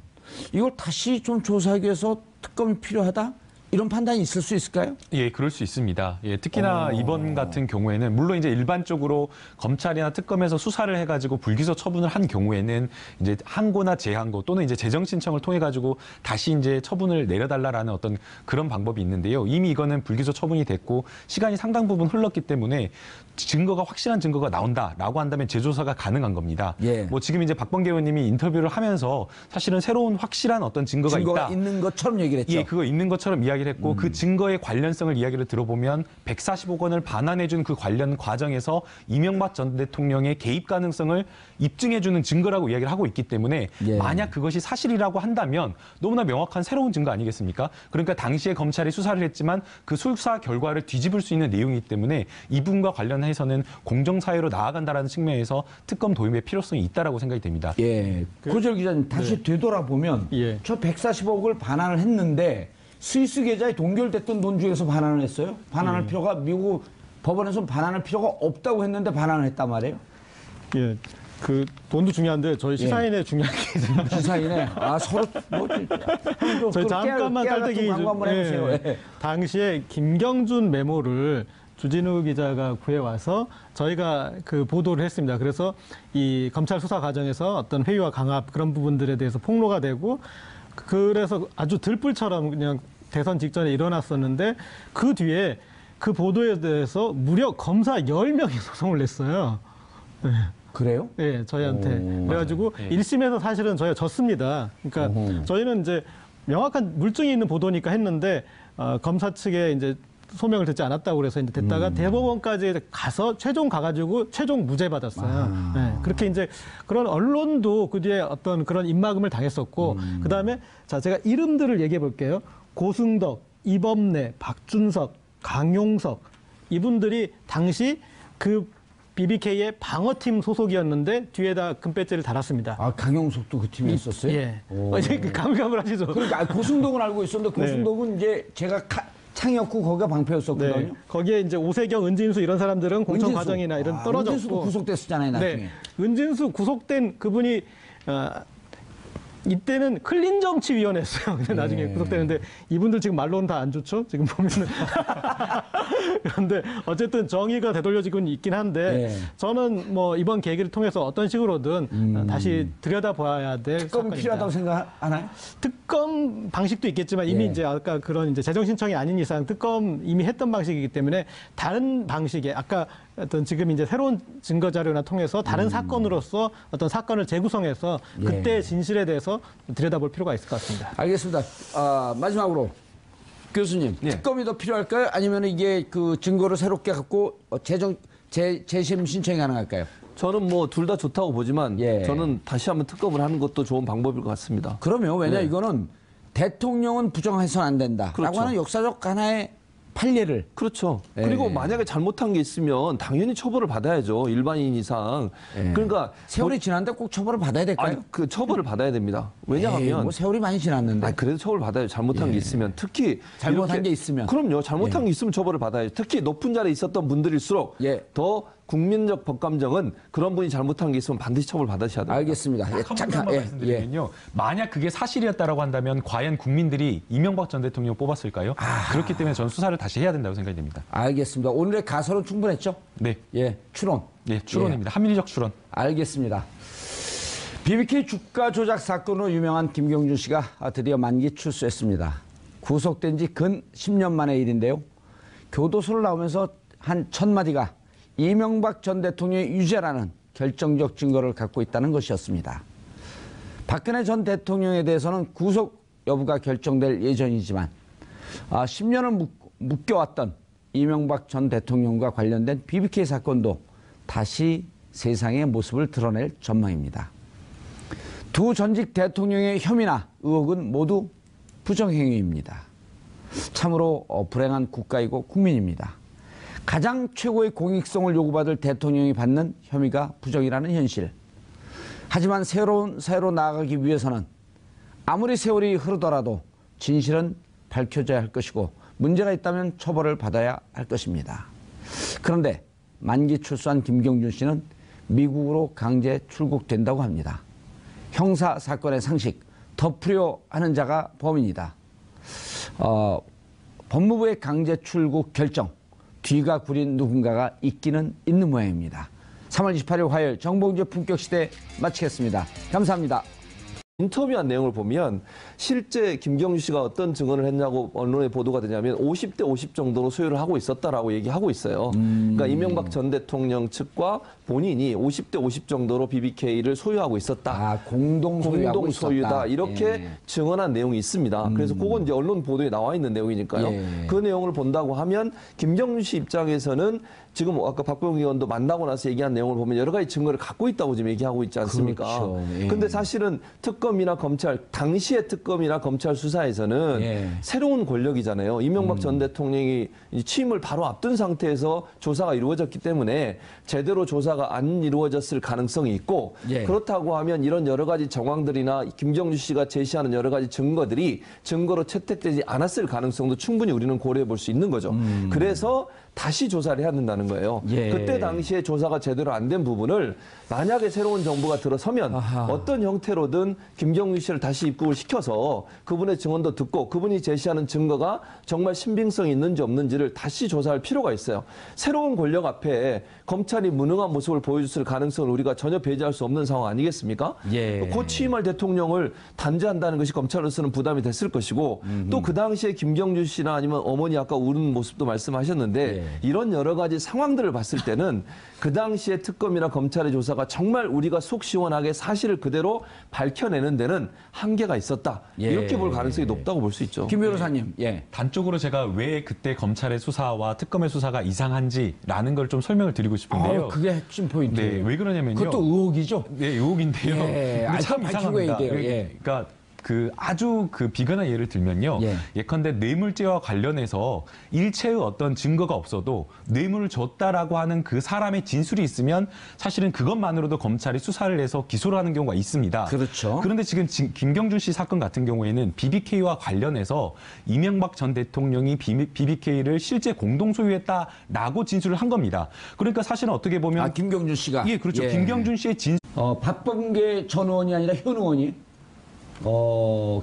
이걸 다시 좀 조사하기 위해서 특검이 필요하다? 이런 판단이 있을 수 있을까요? 예, 그럴 수 있습니다. 예, 특히나 이번 같은 경우에는 물론 이제 일반적으로 검찰이나 특검에서 수사를 해가지고 불기소 처분을 한 경우에는 이제 항고나 재항고 또는 이제 재정 신청을 통해 가지고 다시 이제 처분을 내려달라라는 어떤 그런 방법이 있는데요. 이미 이거는 불기소 처분이 됐고 시간이 상당 부분 흘렀기 때문에 증거가 확실한 증거가 나온다라고 한다면 재조사가 가능한 겁니다. 예. 뭐 지금 이제 박범계 의원님이 인터뷰를 하면서 사실은 새로운 확실한 어떤 증거가 있다. 있는 것처럼 얘기를 했죠. 예, 그거 있는 것처럼 이야기를 했고 그 증거의 관련성을 이야기를 들어보면 140억 원을 반환해준 그 관련 과정에서 이명박 전 대통령의 개입 가능성을 입증해주는 증거라고 이야기를 하고 있기 때문에 예. 만약 그것이 사실이라고 한다면 너무나 명확한 새로운 증거 아니겠습니까? 그러니까 당시에 검찰이 수사를 했지만 그 수사 결과를 뒤집을 수 있는 내용이기 때문에 이 부분과 관련해서는 공정사회로 나아간다라는 측면에서 특검 도입의 필요성이 있다라고 생각이 됩니다. 예. 고재열 기자님, 다시 되돌아보면 예. 저 140억을 반환을 했는데 스위스 계좌에 동결됐던 돈 중에서 반환을 했어요? 반환할 필요가 미국 법원에서 반환할 필요가 없다고 했는데 반환을 했단 말이에요? 예. 그 돈도 중요한데 저희 시사인의 중요한 게 있습니다. 시사인에 서로 뭐 저희 잠깐만 깔때기 광고 한번 해보세요. 예. 당시에 김경준 메모를 주진우 기자가 구해와서 저희가 그 보도를 했습니다. 그래서 이 검찰 수사 과정에서 어떤 회유와 강압 그런 부분들에 대해서 폭로가 되고 그래서 아주 들불처럼 그냥 대선 직전에 일어났었는데 그 뒤에 그 보도에 대해서 무려 검사 10명이 소송을 냈어요. 네. 그래요? 네, 저희한테. 그래가지고 네. 1심에서 사실은 저희가 졌습니다. 그러니까 저희는 이제 명확한 물증이 있는 보도니까 했는데 검사 측에 이제 소명을 듣지 않았다고 그래서 이제 됐다가 대법원까지 가서 최종 가가지고 최종 무죄 받았어요. 네, 그렇게 이제 그런 언론도 그 뒤에 어떤 그런 입막음을 당했었고 그 다음에 자 제가 이름들을 얘기해 볼게요. 고승덕, 이범래, 박준석, 강용석 이분들이 당시 그 BBK의 방어팀 소속이었는데 뒤에다 금배지를 달았습니다. 아, 강용석도 그 팀에 있었어요? 예. 이제 가물가물하시죠. 그러니까 고승덕은 알고 있었는데 고승덕은 이제 제가 창이었고 거기가 방패였었거든요. 네. 거기에 이제 오세경, 은진수 이런 사람들은 공천 은진수. 과정이나 이런 은진수도 떨어졌고. 구속됐었잖아요, 나중에. 네. 은진수 구속된 그분이 이때는 클린정치위원회였어요. 근데 나중에 구속되는데 이분들 지금 말로는 다 안 좋죠. 지금 보면은 그런데 어쨌든 정의가 되돌려지고 있긴 한데 저는 뭐 이번 계기를 통해서 어떤 식으로든 다시 들여다봐야 될 특검이 사건이다. 필요하다고 생각하나요? 특검 방식도 있겠지만 이미 이제 아까 그런 이제 재정 신청이 아닌 이상 특검 이미 했던 방식이기 때문에 다른 방식의 아까 어떤 지금 이제 새로운 증거 자료나 통해서 다른 사건으로서 어떤 사건을 재구성해서 그때 진실에 대해서 들여다볼 필요가 있을 것 같습니다. 알겠습니다. 마지막으로 교수님, 특검이 더 필요할까요? 아니면 이게 그 증거를 새롭게 갖고 재심 신청이 가능할까요? 저는 뭐 둘 다 좋다고 보지만 예. 저는 다시 한번 특검을 하는 것도 좋은 방법일 것 같습니다. 그러면 왜냐 이거는 대통령은 부정해서는 안 된다라고 그렇죠. 하는 역사적 하나의 판례를 그렇죠. 예. 그리고 만약에 잘못한 게 있으면 당연히 처벌을 받아야죠. 일반인 이상. 그러니까 세월이 지났는데 꼭 처벌을 받아야 될까요? 아니, 그 처벌을 받아야 됩니다. 왜냐하면 뭐 세월이 많이 지났는데. 그래도 처벌 받아요. 잘못한 게 있으면 특히 잘못한 이렇게- 게 있으면. 그럼요. 잘못한 게 있으면 처벌을 받아야죠. 특히 높은 자리에 있었던 분들일수록 더 국민적 법감정은 그런 분이 잘못한 게 있으면 반드시 처벌 받으셔야 됩니다. 알겠습니다. 한 가지만 말씀드리면요. 만약 그게 사실이었다라고 한다면 과연 국민들이 이명박 전 대통령 뽑았을까요? 그렇기 때문에 저는 수사를 다시 해야 된다고 생각이 됩니다. 알겠습니다. 오늘의 가설은 충분했죠? 네. 추론. 예, 추론입니다. 합리적 추론. 알겠습니다. BBK 주가 조작 사건으로 유명한 김경준 씨가 드디어 만기 출소했습니다. 구속된 지 근 10년 만의 일인데요. 교도소를 나오면서 한 첫 마디가 이명박 전 대통령의 유죄라는 결정적 증거를 갖고 있다는 것이었습니다. 박근혜 전 대통령에 대해서는 구속 여부가 결정될 예정이지만 10년을 묶여왔던 이명박 전 대통령과 관련된 BBK 사건도 다시 세상의 모습을 드러낼 전망입니다. 두 전직 대통령의 혐의나 의혹은 모두 부정행위입니다. 참으로 불행한 국가이고 국민입니다. 가장 최고의 공익성을 요구받을 대통령이 받는 혐의가 부정이라는 현실. 하지만 새로운 사회로 나아가기 위해서는 아무리 세월이 흐르더라도 진실은 밝혀져야 할 것이고 문제가 있다면 처벌을 받아야 할 것입니다. 그런데 만기 출소한 김경준 씨는 미국으로 강제 출국된다고 합니다. 형사 사건의 상식, 덮으려 하는 자가 범인이다. 법무부의 강제 출국 결정, 뒤가 구린 누군가가 있기는 있는 모양입니다. 3월 28일 화요일 정봉주의 품격시대 마치겠습니다. 감사합니다. 인터뷰한 내용을 보면 실제 김경주 씨가 어떤 증언을 했냐고 언론에 보도가 되냐면 50대 50 정도로 소유를 하고 있었다라고 얘기하고 있어요. 그러니까 이명박 전 대통령 측과 본인이 50대 50 정도로 BBK를 소유하고 있었다. 공동 소유다. 있었다. 이렇게 예. 증언한 내용이 있습니다. 그래서 그건 이제 언론 보도에 나와 있는 내용이니까요. 예. 그 내용을 본다고 하면 김경주 씨 입장에서는 지금 아까 박병기 의원도 만나고 나서 얘기한 내용을 보면 여러 가지 증거를 갖고 있다고 지금 얘기하고 있지 않습니까? 그렇죠. 예. 근데 사실은 특검이나 검찰, 당시의 특검이나 검찰 수사에서는 예. 새로운 권력이잖아요. 이명박 전 대통령이 취임을 바로 앞둔 상태에서 조사가 이루어졌기 때문에 제대로 조사가 안 이루어졌을 가능성이 있고 예. 그렇다고 하면 이런 여러 가지 정황들이나 김경주 씨가 제시하는 여러 가지 증거들이 증거로 채택되지 않았을 가능성도 충분히 우리는 고려해 볼 수 있는 거죠. 그래서 다시 조사를 해야 된다는 거예요. 예. 그때 당시에 조사가 제대로 안 된 부분을 만약에 새로운 정부가 들어서면 아하. 어떤 형태로든 김경주 씨를 다시 입국을 시켜서 그분의 증언도 듣고 그분이 제시하는 증거가 정말 신빙성이 있는지 없는지를 다시 조사할 필요가 있어요. 새로운 권력 앞에 검찰이 무능한 모습을 보여줬을 가능성을 우리가 전혀 배제할 수 없는 상황 아니겠습니까? 예. 곧 취임할 대통령을 단죄한다는 것이 검찰로서는 부담이 됐을 것이고 또 그 당시에 김경주 씨나 아니면 어머니 아까 우는 모습도 말씀하셨는데 예. 이런 여러 가지 상황들을 봤을 때는 그 당시에 특검이나 검찰의 조사가 정말 우리가 속 시원하게 사실을 그대로 밝혀내는 데는 한계가 있었다. 예. 이렇게 볼 가능성이 높다고 볼 수 있죠. 김 변호사님, 예. 단적으로 제가 왜 그때 검찰의 수사와 특검의 수사가 이상한지라는 걸 좀 설명을 드리고 싶은데요. 그게 핵심 포인트예요. 네, 왜 그러냐면요. 그것도 의혹이죠. 네, 의혹인데요. 예, 근데 참 밝히고 이상합니다. 얘기해요. 예. 그러니까 아주 비근한 예를 들면요. 예. 예컨대 뇌물죄와 관련해서 일체의 어떤 증거가 없어도 뇌물을 줬다라고 하는 그 사람의 진술이 있으면 사실은 그것만으로도 검찰이 수사를 해서 기소를 하는 경우가 있습니다. 그렇죠. 그런데 지금 김경준 씨 사건 같은 경우에는 BBK와 관련해서 이명박 전 대통령이 BBK를 실제 공동 소유했다라고 진술을 한 겁니다. 그러니까 사실은 어떻게 보면 김경준 씨가. 예, 그렇죠. 김경준 씨의 박범계 전 의원이 아니라 현 의원이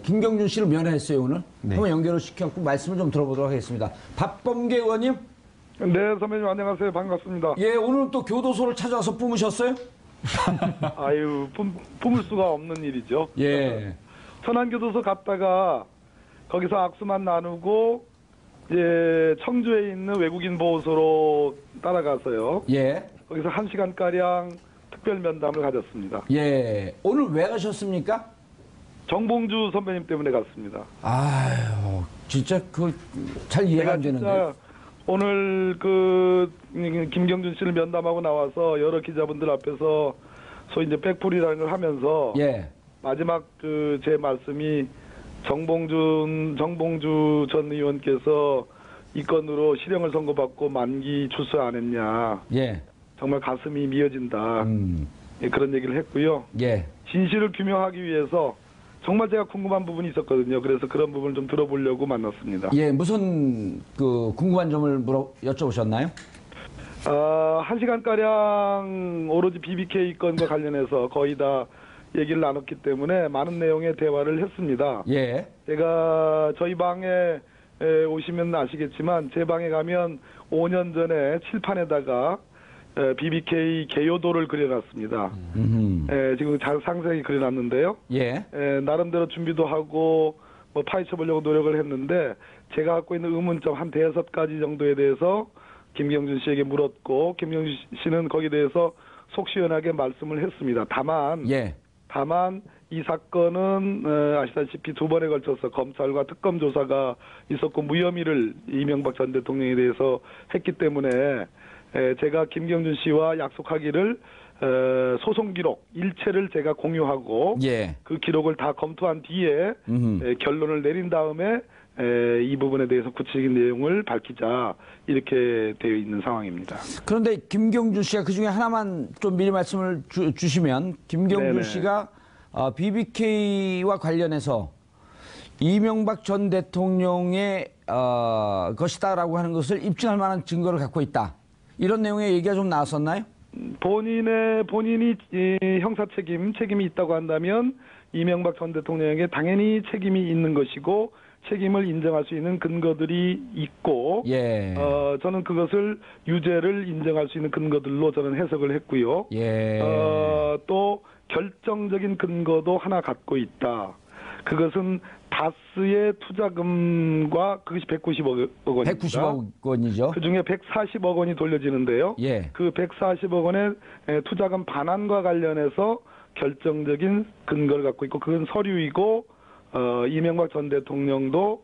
김경준 씨를 면회했어요, 오늘. 네. 한번 연결을 시켜갖고 말씀을 좀 들어보도록 하겠습니다. 박범계 의원님. 네, 선배님 안녕하세요. 반갑습니다. 예, 오늘 또 교도소를 찾아와서 뿜으셨어요? 아유, 품을 수가 없는 일이죠. 예. 천안교도소 갔다가 거기서 악수만 나누고 이제 청주에 있는 외국인 보호소로 따라가서요. 예. 거기서 1시간가량 특별 면담을 가졌습니다. 예. 오늘 왜 가셨습니까? 정봉주 선배님 때문에 갔습니다. 아유, 진짜 잘 이해가 안 되는데. 진짜 오늘 김경준 씨를 면담하고 나와서 여러 기자분들 앞에서 소위 이제 백풀이라는 걸 하면서 예. 마지막 제 말씀이 정봉주 전 의원께서 이 건으로 실형을 선고받고 만기 출소 안 했냐. 예. 정말 가슴이 미어진다. 예, 그런 얘기를 했고요. 예. 진실을 규명하기 위해서 정말 제가 궁금한 부분이 있었거든요. 그래서 그런 부분을 좀 들어보려고 만났습니다. 예, 무슨 궁금한 점을 여쭤보셨나요? 1시간가량 오로지 BBK 건과 관련해서 거의 다 얘기를 나눴기 때문에 많은 내용의 대화를 했습니다. 예. 제가 저희 방에 오시면 아시겠지만 제 방에 가면 5년 전에 칠판에다가 BBK 개요도를 그려놨습니다. 지금 잘 상세히 그려놨는데요. 예. 나름대로 준비도 하고 파헤쳐 보려고 노력을 했는데 제가 갖고 있는 의문점 한 5가지 정도에 대해서 김경준 씨에게 물었고 김경준 씨는 거기에 대해서 속 시원하게 말씀을 했습니다. 다만 이 사건은 아시다시피 2번에 걸쳐서 검찰과 특검 조사가 있었고 무혐의를 이명박 전 대통령에 대해서 했기 때문에 제가 김경준 씨와 약속하기를 소송 기록 일체를 제가 공유하고 그 기록을 다 검토한 뒤에 결론을 내린 다음에 이 부분에 대해서 구체적인 내용을 밝히자 이렇게 되어 있는 상황입니다. 그런데 김경준 씨가 그중에 하나만 좀 미리 말씀을 주시면 김경준 네네. 씨가 BBK와 관련해서 이명박 전 대통령의 것이다라고 하는 것을 입증할 만한 증거를 갖고 있다. 이런 내용의 얘기가 좀 나왔었나요? 본인이 형사 책임이 있다고 한다면 이명박 전 대통령에게 당연히 책임이 있는 것이고 책임을 인정할 수 있는 근거들이 있고 예. 저는 그것을 유죄를 인정할 수 있는 근거들로 저는 해석을 했고요. 예. 또 결정적인 근거도 하나 갖고 있다. 그것은 다스의 투자금과 그것이 190억 원입니다. 190억 원이죠. 그중에 140억 원이 돌려지는데요. 예. 그 140억 원의 투자금 반환과 관련해서 결정적인 근거를 갖고 있고 그건 서류이고 이명박 전 대통령도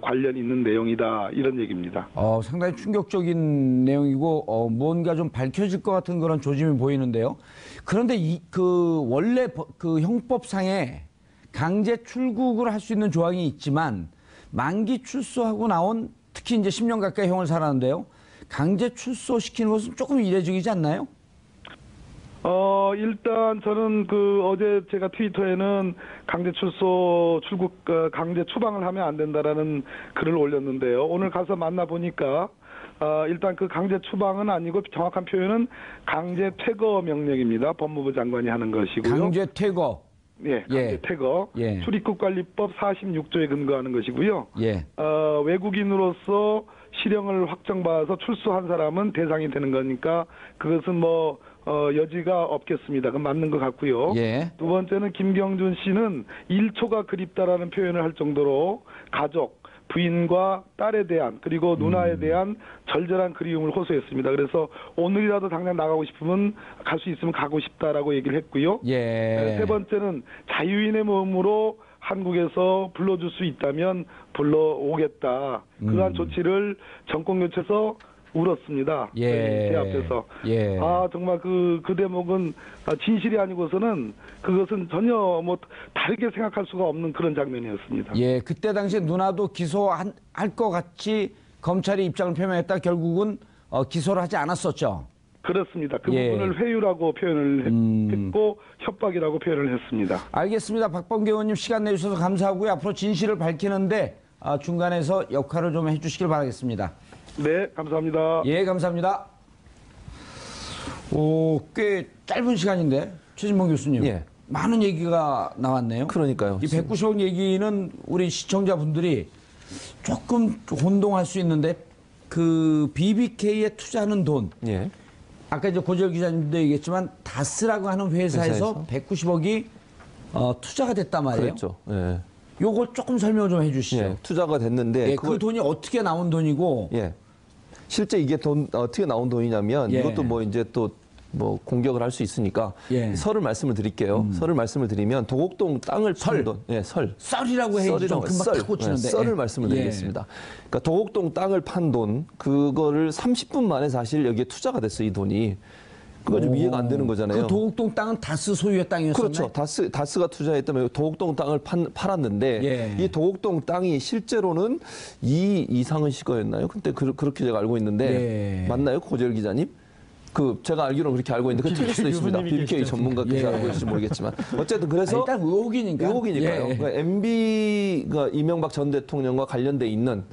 관련 있는 내용이다 이런 얘기입니다. 상당히 충격적인 내용이고 뭔가 좀 밝혀질 것 같은 그런 조짐이 보이는데요. 그런데 원래 그 형법상에 강제 출국을 할 수 있는 조항이 있지만 만기 출소하고 나온 특히 이제 10년 가까이 형을 살았는데요. 강제 출소시키는 것은 조금 이례적이지 않나요? 일단 저는 어제 제가 트위터에는 강제 출국, 강제 추방을 하면 안 된다라는 글을 올렸는데요. 오늘 가서 만나보니까, 일단 그 강제 추방은 아니고 정확한 표현은 강제 퇴거 명령입니다. 법무부 장관이 하는 것이고요. 강제 퇴거. 예, 강제 퇴거. 예. 출입국관리법 46조에 근거하는 것이고요. 예. 외국인으로서 실형을 확정받아서 출소한 사람은 대상이 되는 거니까 그것은 여지가 없겠습니다. 그건 맞는 것 같고요. 예. 두 번째는 김경준 씨는 일초가 그립다라는 표현을 할 정도로 가족, 부인과 딸에 대한 그리고 누나에 대한 절절한 그리움을 호소했습니다. 그래서 오늘이라도 당장 나가고 싶으면 갈 수 있으면 가고 싶다라고 얘기를 했고요. 예. 세 번째는 자유인의 몸으로 한국에서 불러줄 수 있다면 불러오겠다. 그러한 조치를 정권 교체에서 울었습니다. 예. 제 앞에서. 예. 정말 그 대목은 진실이 아니고서는 그것은 전혀 다르게 생각할 수가 없는 그런 장면이었습니다. 예. 그때 당시에 누나도 기소할 것 같이 검찰이 입장을 표명했다 결국은 기소를 하지 않았었죠. 그렇습니다. 그 예. 부분을 회유라고 표현을 했고 협박이라고 표현을 했습니다. 알겠습니다. 박범계 의원님 시간 내주셔서 감사하고요. 앞으로 진실을 밝히는데 중간에서 역할을 좀 해주시길 바라겠습니다. 네, 감사합니다. 예, 감사합니다. 꽤 짧은 시간인데 최진봉 교수님. 예. 많은 얘기가 나왔네요. 그러니까요. 이 190억 얘기는 우리 시청자분들이 조금 혼동할 수 있는데 그 BBK에 투자하는 돈. 예. 아까 이제 고재열 기자님도 얘기했지만 다스라고 하는 회사에서 190억이 투자가 됐단 말이에요. 그렇죠. 예. 요걸 조금 설명 좀 해주시죠. 예. 투자가 됐는데 예, 그 돈이 어떻게 나온 돈이고. 예. 실제 이게 어떻게 나온 돈이냐면 예. 이것도 이제 또 공격을 할 수 있으니까 예. 설을 말씀을 드릴게요. 설을 말씀을 드리면 도곡동 땅을 판 돈. 예, 썰이라고 해야지 좀 금방 탁 꽂히는데. 썰을 말씀을 드리겠습니다. 그러니까 도곡동 땅을 판 돈, 그거를 30분 만에 사실 여기에 투자가 됐어요, 이 돈이. 그거 좀 이해가 안 되는 거잖아요. 그 도곡동 땅은 다스 소유의 땅이었었나요? 그렇죠. 다스가 투자했다면 도곡동 땅을 팔았는데 예. 이 도곡동 땅이 실제로는 이상은 씨 거였나요? 근데 그렇게 제가 알고 있는데 예. 맞나요, 고재열 기자님? 제가 알기로는 그렇게 알고 있는데 그 틀릴 수도 있습니다. BBK 전문가께서 알고 계실지 모르겠지만 어쨌든 그래서 일단 의혹이니까. 의혹이니까요. 예. 그러니까 MB가 이명박 전 대통령과 관련돼 있는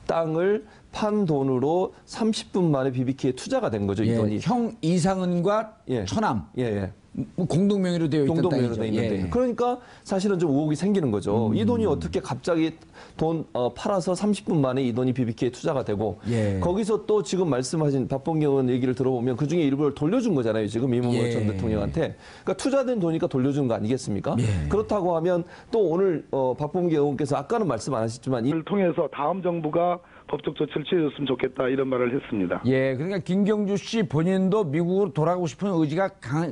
땅을 판 돈으로 30분 만에 BBK에 투자가 된 거죠, 이 예. 돈이. 형 이상은과 예. 처남. 예. 공동 명의로 되어 있던 공동명의로 땅이죠. 돼 있는데 예. 그러니까 사실은 좀 의혹이 생기는 거죠. 이 돈이 어떻게 갑자기 돈 팔아서 30분 만에 이 돈이 BBK에 투자가 되고 예. 거기서 또 지금 말씀하신 박범계 의원 얘기를 들어보면 그중에 일부를 돌려준 거잖아요. 지금 이명박 예. 전 대통령한테. 그러니까 투자된 돈이니까 돌려준 거 아니겠습니까? 예. 그렇다고 하면 또 오늘 박범계 의원께서 아까는 말씀 안 하셨지만 이를 통해서 다음 정부가 법적 조치를 취해줬으면 좋겠다 이런 말을 했습니다. 예, 그러니까 김경주 씨 본인도 미국으로 돌아가고 싶은 의지가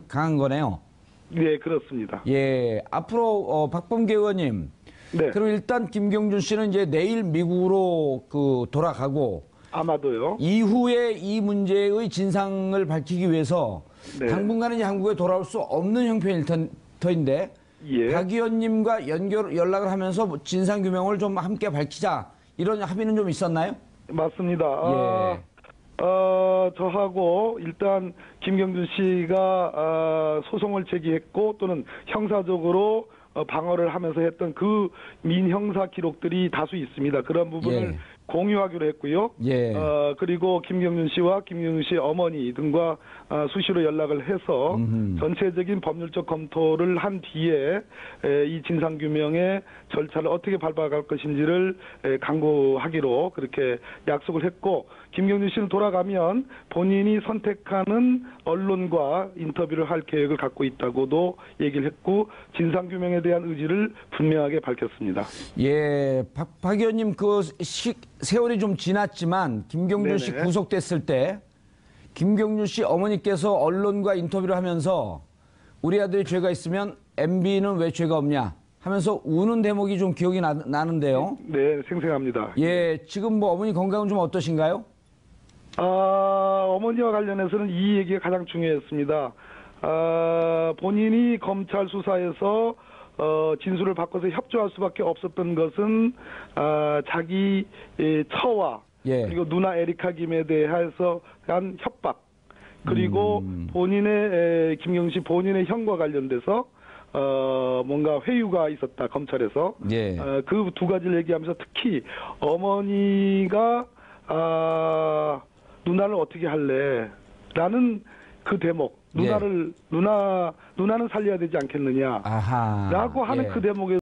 강한 거네요. 네, 그렇습니다. 예, 앞으로 박범계 의원님. 네, 그리고 일단 김경준 씨는 이제 내일 미국으로 돌아가고 아마도요. 이후에 이 문제의 진상을 밝히기 위해서 네. 당분간은 이제 한국에 돌아올 수 없는 형편일 터인데 예. 박 의원님과 연락을 하면서 진상 규명을 좀 함께 밝히자 이런 합의는 좀 있었나요? 맞습니다. 예. 저하고 일단 김경준 씨가 소송을 제기했고 또는 형사적으로 방어를 하면서 했던 그 민형사 기록들이 다수 있습니다. 그런 부분을 공유하기로 했고요. 예. 그리고 김경준 씨와 김경준 씨 어머니 등과 수시로 연락을 해서 전체적인 법률적 검토를 한 뒤에 이 진상규명의 절차를 어떻게 밟아갈 것인지를 강구하기로 그렇게 약속을 했고, 김경준 씨는 돌아가면 본인이 선택하는 언론과 인터뷰를 할 계획을 갖고 있다고도 얘기를 했고, 진상규명에 대한 의지를 분명하게 밝혔습니다. 예, 박 의원님 세월이 좀 지났지만 김경준 씨 네네. 구속됐을 때 김경준 씨 어머니께서 언론과 인터뷰를 하면서 우리 아들이 죄가 있으면 MB는 왜 죄가 없냐 하면서 우는 대목이 좀 기억이 나는데요. 네, 생생합니다. 예, 지금 뭐 어머니 건강은 좀 어떠신가요? 어머니와 관련해서는 이 얘기가 가장 중요했습니다. 본인이 검찰 수사에서 진술을 바꿔서 협조할 수밖에 없었던 것은 자기 처와 예. 그리고 누나 에리카 김에 대해서 한 협박, 그리고 본인의 김경준 씨 본인의 형과 관련돼서 뭔가 회유가 있었다, 검찰에서. 예. 그 두 가지를 얘기하면서 특히 어머니가 누나를 어떻게 할래? 라는 그 대목, 누나는 살려야 되지 않겠느냐? 아하. 라고 하는 예. 그 대목에